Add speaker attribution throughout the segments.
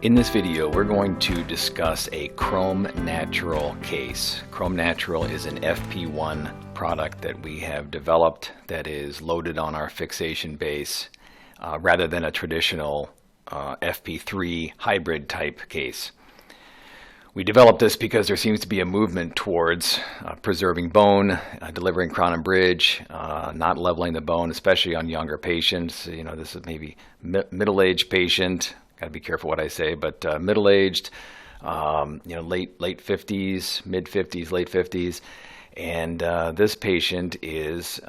Speaker 1: In this video, we're going to discuss a Chrome Natural case. Chrome Natural is an FP1 product that we have developed that is loaded on our fixation base rather than a traditional FP3 hybrid type case. We developed this because there seems to be a movement towards preserving bone, delivering crown and bridge, not leveling the bone, especially on younger patients. You know, this is maybe middle-aged patient. Got to be careful what I say, but middle-aged, late 50s, mid 50s, late 50s, and this patient is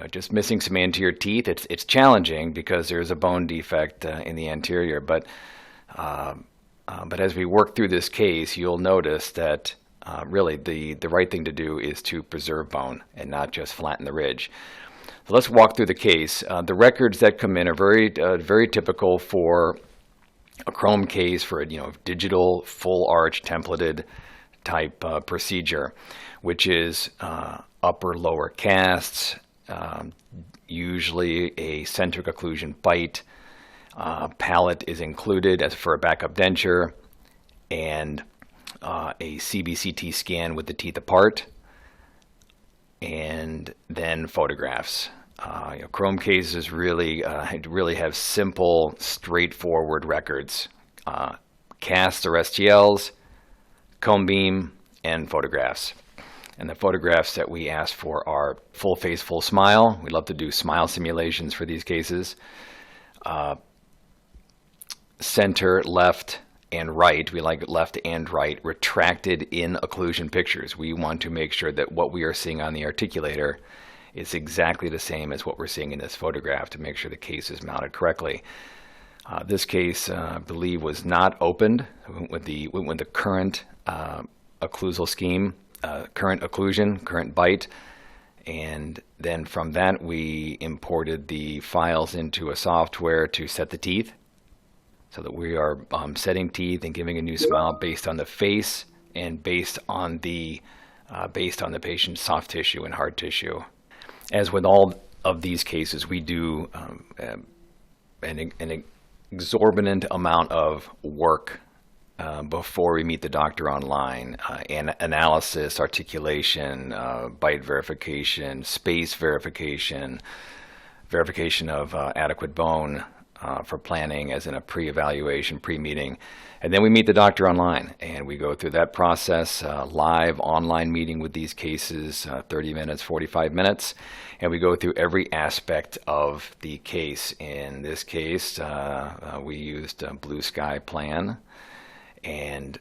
Speaker 1: just missing some anterior teeth. It's challenging because there's a bone defect in the anterior, but as we work through this case, you'll notice that really the right thing to do is to preserve bone and not just flatten the ridge. So let's walk through the case. The records that come in are very typical for a Chrome case for a digital full arch templated type procedure, which is upper lower casts, usually a centric occlusion bite. Palate is included as for a backup denture, and a CBCT scan with the teeth apart, and then photographs. Chrome cases really have simple, straightforward records. Casts or STLs, cone beam, and photographs. And the photographs that we ask for are full face, full smile. We love to do smile simulations for these cases. Center, left, and right. We like left and right, retracted in occlusion pictures. We want to make sure that what we are seeing on the articulator is exactly the same as what we're seeing in this photograph to make sure the case is mounted correctly. This case, I believe, was not opened. We went with the current occlusal scheme, current occlusion, current bite, and then from that we imported the files into a software to set the teeth, so that we are setting teeth and giving a new smile based on the face and based on the patient's soft tissue and hard tissue. As with all of these cases, we do an exorbitant amount of work before we meet the doctor online. Analysis, articulation, bite verification, space verification, verification of adequate bone for planning as in a pre-evaluation, pre-meeting. And then we meet the doctor online, and we go through that process, live online meeting with these cases, 30 minutes, 45 minutes, and we go through every aspect of the case. In this case, we used a Blue Sky plan, and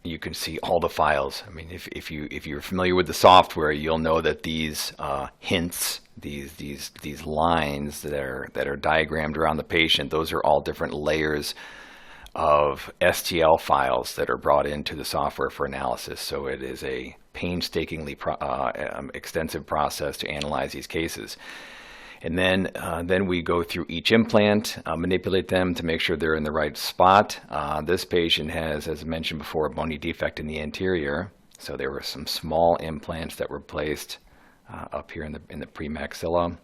Speaker 1: you can see all the files. I mean, if you're familiar with the software, you'll know that these hints, these lines that are diagrammed around the patient, those are all different layers of STL files that are brought into the software for analysis. So it is a painstakingly extensive process to analyze these cases. And then we go through each implant, manipulate them to make sure they're in the right spot. This patient has, as I mentioned before, a bony defect in the anterior. So there were some small implants that were placed up here in the pre-maxilla.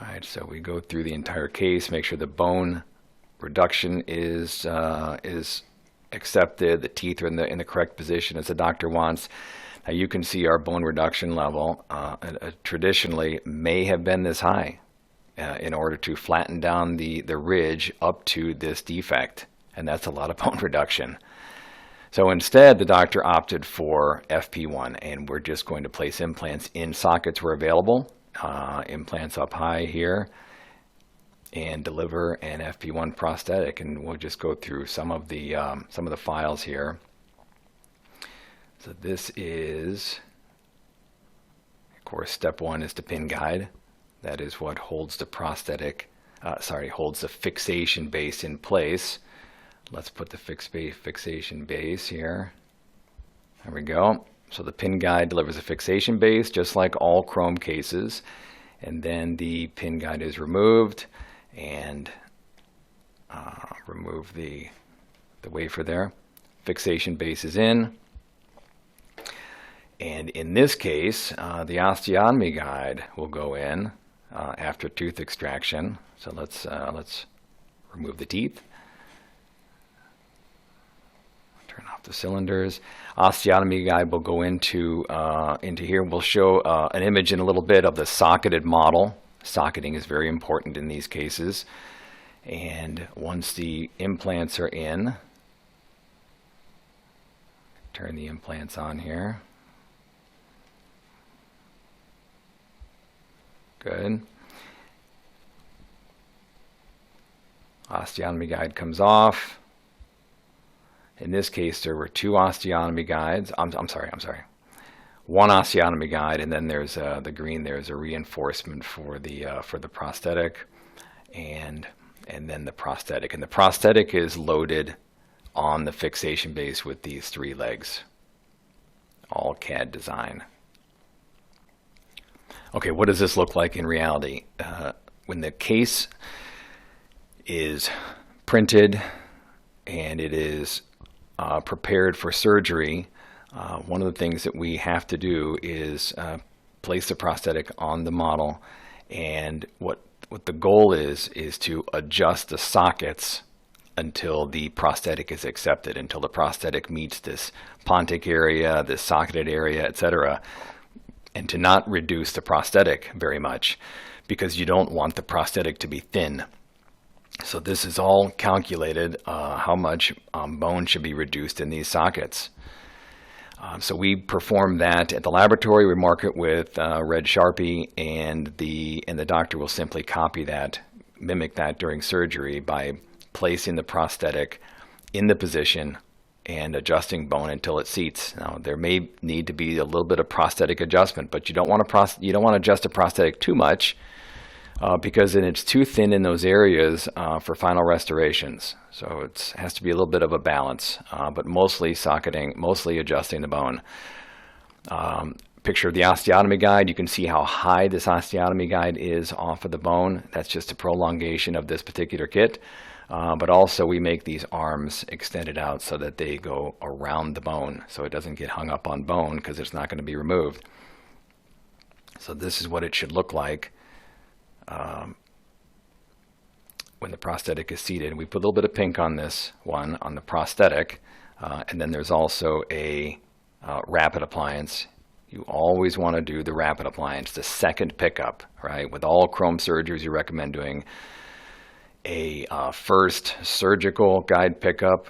Speaker 1: All right, so we go through the entire case, make sure the bone reduction is accepted, the teeth are in the correct position as the doctor wants. Now you can see our bone reduction level traditionally may have been this high in order to flatten down the ridge up to this defect, and that's a lot of bone reduction. So instead, the doctor opted for FP1, and we're just going to place implants in sockets where available, implants up high here, and deliver an FP1 prosthetic. And we'll just go through some of the files here. So this is, of course, step one is the pin guide. That is what holds the holds the fixation base in place. Let's put the fixation base here. There we go. So the pin guide delivers a fixation base, just like all Chrome cases. And then the pin guide is removed, and remove the wafer there. Fixation base is in. And in this case, the osteotomy guide will go in. after tooth extraction. So let's remove the teeth. Turn off the cylinders. Osteotomy guide will go into here. We'll show an image in a little bit of the socketed model. Socketing is very important in these cases. And once the implants are in, turn the implants on here. Good. Osteotomy guide comes off. In this case, there were two osteotomy guides. I'm sorry. One osteotomy guide, and then there's the green. There's a reinforcement for the prosthetic, and then the prosthetic. And the prosthetic is loaded on the fixation base with these three legs. All CAD design. Okay, what does this look like in reality? When the case is printed and it is prepared for surgery, one of the things that we have to do is place the prosthetic on the model, and what the goal is to adjust the sockets until the prosthetic is accepted, until the prosthetic meets this pontic area, this socketed area, etc., and to not reduce the prosthetic very much, because you don't want the prosthetic to be thin. So this is all calculated, how much bone should be reduced in these sockets. So we perform that at the laboratory. We mark it with red Sharpie, and the doctor will simply copy that, mimic that during surgery by placing the prosthetic in the position and adjusting bone until it seats. Now, there may need to be a little bit of prosthetic adjustment, but you don't want to adjust a prosthetic too much, because then it's too thin in those areas for final restorations. So it has to be a little bit of a balance, but mostly socketing, mostly adjusting the bone. Picture of the osteotomy guide. You can see how high this osteotomy guide is off of the bone. That's just a prolongation of this particular kit. But also we make these arms extended out so that they go around the bone, so it doesn't get hung up on bone because it's not going to be removed. So this is what it should look like when the prosthetic is seated. We put a little bit of pink on this one, on the prosthetic, and then there's also a rapid appliance. You always want to do the rapid appliance, the second pickup, right? With all chrome surgeries, you recommend doing a first surgical guide pickup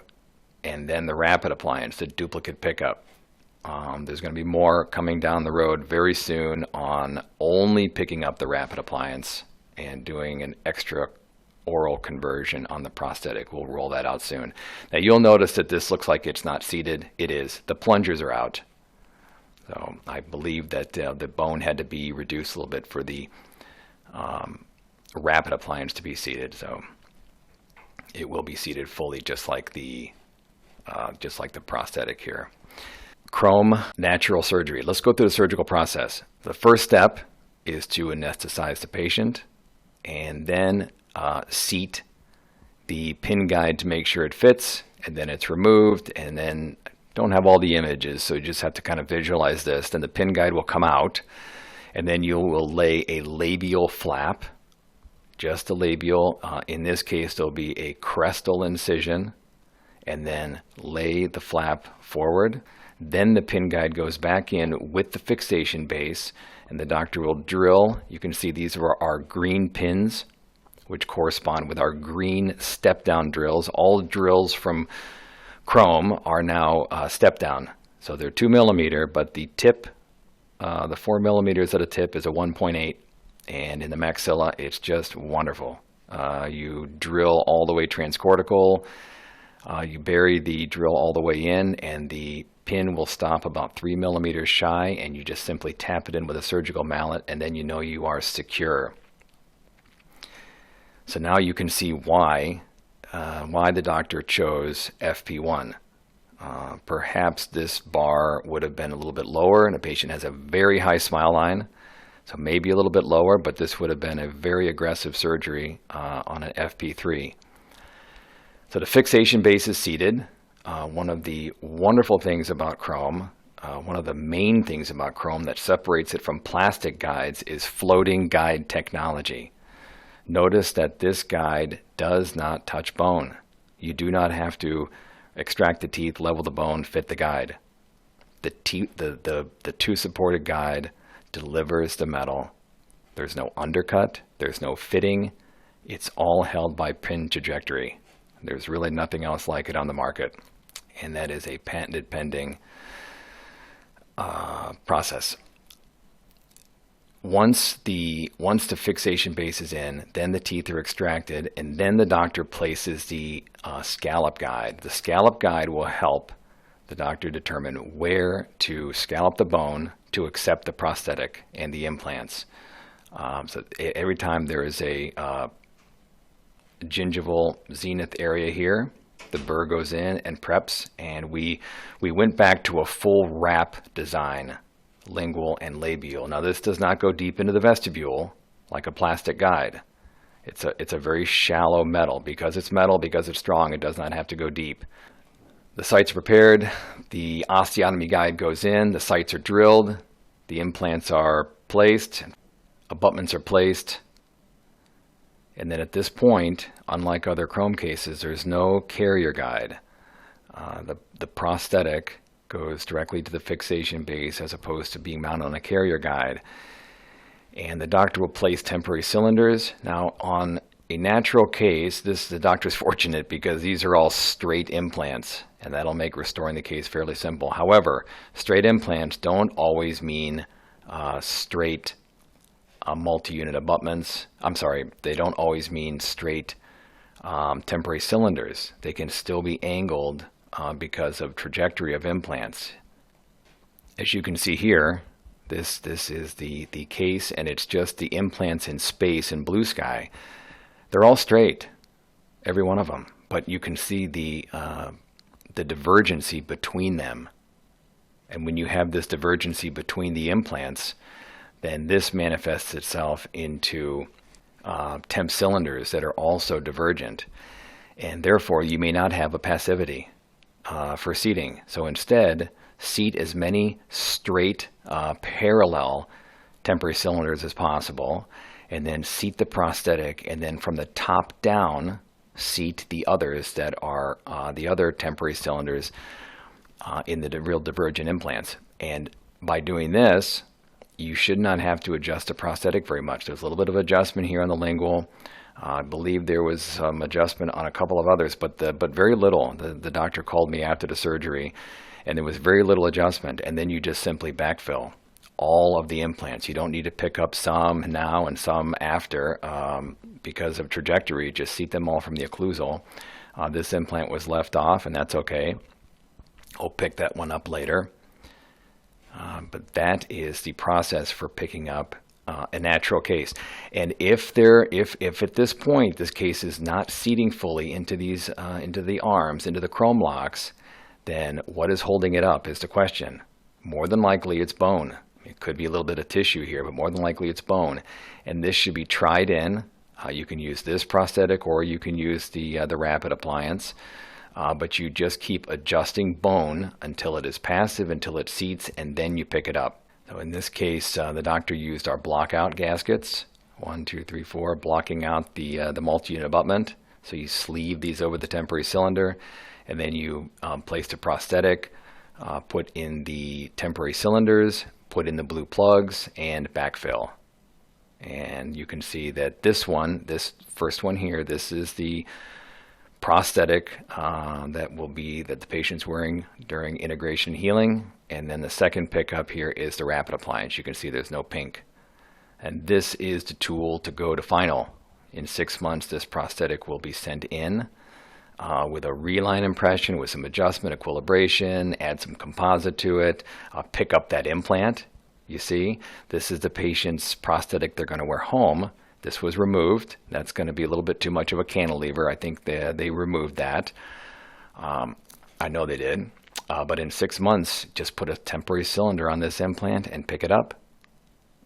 Speaker 1: and then the rapid appliance, the duplicate pickup. There's going to be more coming down the road very soon on only picking up the rapid appliance and doing an extra oral conversion on the prosthetic. We'll roll that out soon. Now you'll notice that this looks like it's not seated. It is. The plungers are out. So I believe that the bone had to be reduced a little bit for the rapid appliance to be seated. So it will be seated fully, just like the prosthetic here. Chrome natural surgery. Let's go through the surgical process. The first step is to anesthetize the patient and then seat the pin guide to make sure it fits, and then it's removed, and then don't have all the images, so you just have to kind of visualize this. Then the pin guide will come out, and then you will lay a labial flap, just a labial. In this case, there'll be a crestal incision, and then lay the flap forward. Then the pin guide goes back in with the fixation base, and the doctor will drill. You can see these are our green pins, which correspond with our green step-down drills. All drills from Chrome are now step-down. So they're 2 millimeter, but the tip, the 4 millimeters at a tip is a 1.8, and in the maxilla, it's just wonderful. You drill all the way transcortical, you bury the drill all the way in, and the pin will stop about 3 millimeters shy, and you just simply tap it in with a surgical mallet, and then you know you are secure. So now you can see why the doctor chose FP1. Perhaps this bar would have been a little bit lower, and the patient has a very high smile line, so maybe a little bit lower, but this would have been a very aggressive surgery on an FP3. So the fixation base is seated. One of the wonderful things about Chrome, one of the main things about chrome that separates it from plastic guides is floating guide technology. Notice that this guide does not touch bone. You do not have to extract the teeth, level the bone, fit the guide. The two supported guide delivers the metal. There's no undercut, there's no fitting. It's all held by pin trajectory. There's really nothing else like it on the market. And that is a patented pending process. Once the fixation base is in, then the teeth are extracted, and then the doctor places the scallop guide. The scallop guide will help the doctor determine where to scallop the bone to accept the prosthetic and the implants. So every time there is a gingival zenith area here, the burr goes in and preps, and we went back to a full wrap design, lingual and labial. Now this does not go deep into the vestibule like a plastic guide. It's a very shallow metal. Because it's metal, because it's strong, it does not have to go deep. The sites are prepared, the osteotomy guide goes in, the sites are drilled, the implants are placed, abutments are placed, and then at this point, unlike other chrome cases, there's no carrier guide. The prosthetic goes directly to the fixation base as opposed to being mounted on a carrier guide. And the doctor will place temporary cylinders. Now on a natural case, the doctor's fortunate because these are all straight implants, and that'll make restoring the case fairly simple. However, straight implants don't always mean straight multi-unit abutments. I'm sorry, they don't always mean straight temporary cylinders. They can still be angled because of trajectory of implants. As you can see here, this is the case, and it's just the implants in space in blue sky. They're all straight, every one of them, but you can see the divergency between them. And when you have this divergency between the implants, then this manifests itself into temp cylinders that are also divergent. And therefore, you may not have a passivity for seating. So instead, seat as many straight, parallel temporary cylinders as possible, and then seat the prosthetic, and then from the top down, seat the others that are the other temporary cylinders in the real divergent implants. And by doing this, you should not have to adjust the prosthetic very much. There's a little bit of adjustment here on the lingual. I believe there was some adjustment on a couple of others, but very little. The doctor called me after the surgery, and there was very little adjustment. And then you just simply backfill all of the implants. You don't need to pick up some now and some after because of trajectory. Just seat them all from the occlusal. This implant was left off, and that's okay. I'll pick that one up later. But that is the process for picking up a natural case. And if at this point this case is not seating fully into these into the arms, into the chrome locks, then what is holding it up is the question. More than likely it's bone. It could be a little bit of tissue here, but more than likely it's bone. And this should be tried in. You can use this prosthetic, or you can use the rapid appliance. But you just keep adjusting bone until it is passive, until it seats, and then you pick it up. So in this case, the doctor used our block-out gaskets, 1, 2, 3, 4, blocking out the multi-unit abutment. So you sleeve these over the temporary cylinder, and then you place the prosthetic, put in the temporary cylinders, put in the blue plugs, and backfill. And you can see that this first one here, this is the prosthetic that the patient's wearing during integration and healing, and then the second pickup here is the rapid appliance. You can see there's no pink, and this is the tool to go to final. In 6 months, this prosthetic will be sent in with a reline impression, with some adjustment, equilibration, add some composite to it, pick up that implant. You see, this is the patient's prosthetic they're going to wear home. This was removed. That's going to be a little bit too much of a cantilever. I think they removed that. I know they did. But in 6 months, just put a temporary cylinder on this implant and pick it up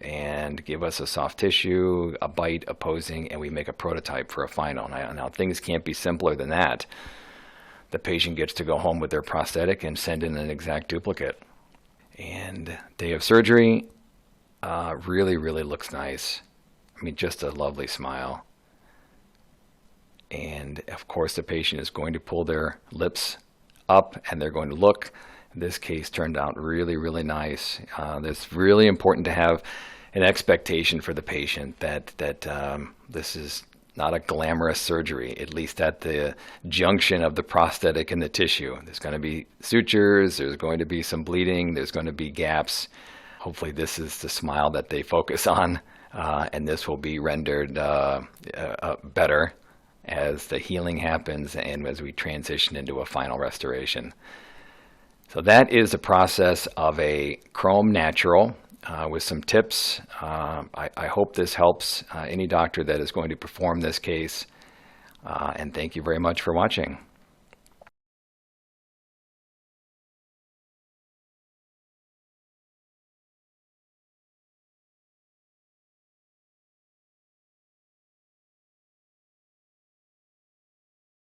Speaker 1: and give us a soft tissue, a bite, a posing, and we make a prototype for a final. Now things can't be simpler than that. The patient gets to go home with their prosthetic and send in an exact duplicate. And day of surgery, really, really looks nice. I mean, just a lovely smile. And of course, the patient is going to pull their lips up and they're going to look. This case turned out really, really nice. It's really important to have an expectation for the patient that this is not a glamorous surgery, at least at the junction of the prosthetic and the tissue. There's going to be sutures, there's going to be some bleeding, there's going to be gaps. Hopefully this is the smile that they focus on, and this will be rendered better as the healing happens and as we transition into a final restoration. So that is the process of a chrome natural. With some tips. I hope this helps any doctor that is going to perform this case. And thank you very much for watching.